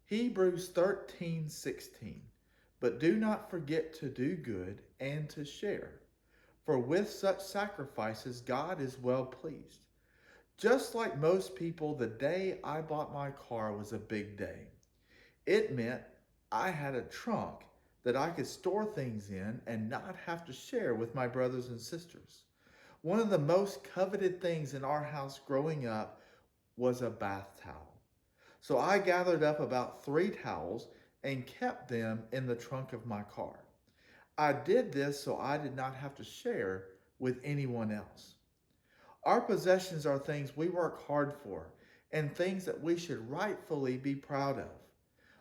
Hebrews 13:16. But do not forget to do good and to share, for with such sacrifices God is well pleased. Just like most people, the day I bought my car was a big day. It meant I had a trunk that I could store things in and not have to share with my brothers and sisters. One of the most coveted things in our house growing up was a bath towel. So I gathered up about 3 towels and kept them in the trunk of my car. I did this so I did not have to share with anyone else. Our possessions are things we work hard for and things that we should rightfully be proud of.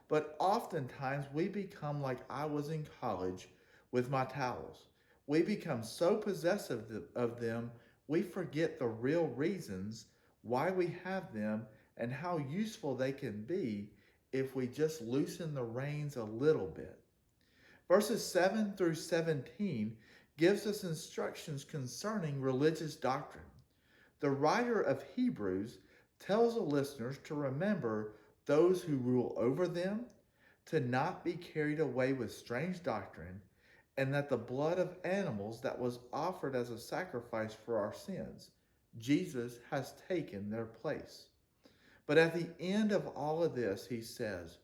But oftentimes we become like I was in college with my towels. We become so possessive of them, we forget the real reasons why we have them and how useful they can be if we just loosen the reins a little bit. Verses 7 through 17 gives us instructions concerning religious doctrine. The writer of Hebrews tells the listeners to remember those who rule over them, to not be carried away with strange doctrine, and that the blood of animals that was offered as a sacrifice for our sins, Jesus has taken their place. But at the end of all of this, he says,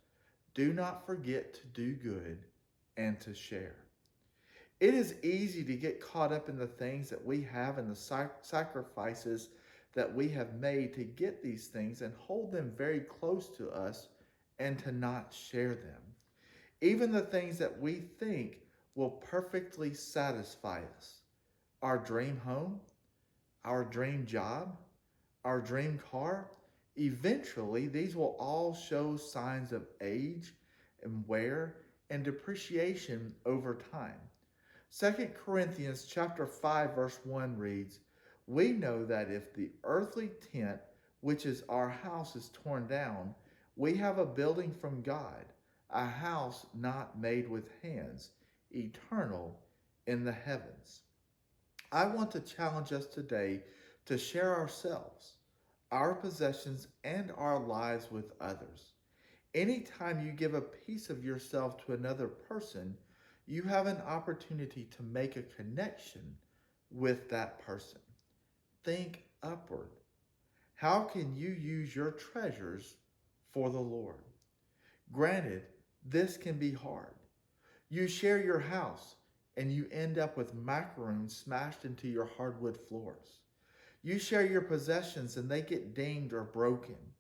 do not forget to do good and to share. It is easy to get caught up in the things that we have and the sacrifices that we have made to get these things and hold them very close to us and to not share them. Even the things that we think will perfectly satisfy us. Our dream home, our dream job, our dream car. Eventually, these will all show signs of age and wear and depreciation over time. 2 Corinthians chapter 5 verse 1 reads, "We know that if the earthly tent, which is our house, is torn down, we have a building from God, a house not made with hands, eternal in the heavens." I want to challenge us today to share ourselves, our possessions, and our lives with others. Anytime you give a piece of yourself to another person, you have an opportunity to make a connection with that person. Think upward. How can you use your treasures for the Lord? Granted, this can be hard. You share your house and you end up with macaroons smashed into your hardwood floors. You share your possessions and they get dinged or broken.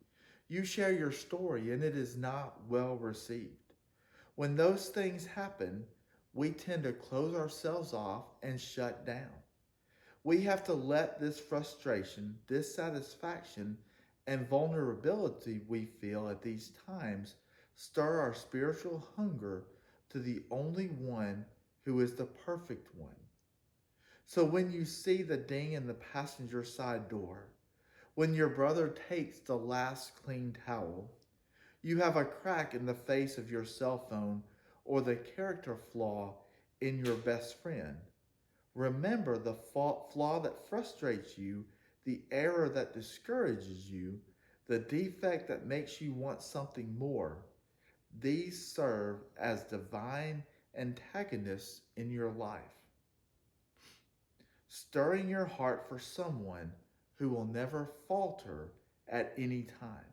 You share your story and it is not well received. When those things happen, we tend to close ourselves off and shut down. We have to let this frustration, dissatisfaction, and vulnerability we feel at these times stir our spiritual hunger to the only one who is the perfect one. So when you see the ding in the passenger side door, when your brother takes the last clean towel, you have a crack in the face of your cell phone or the character flaw in your best friend, remember the flaw that frustrates you, the error that discourages you, the defect that makes you want something more. These serve as divine antagonists in your life, stirring your heart for someone who will never falter at any time.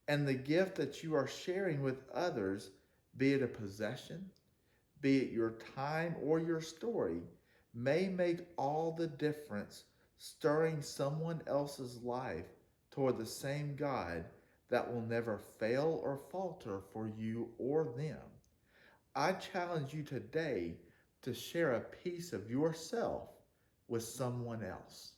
And the gift that you are sharing with others, be it a possession, be it your time or your story, may make all the difference, stirring someone else's life toward the same God that will never fail or falter for you or them. I challenge you today to share a piece of yourself with someone else.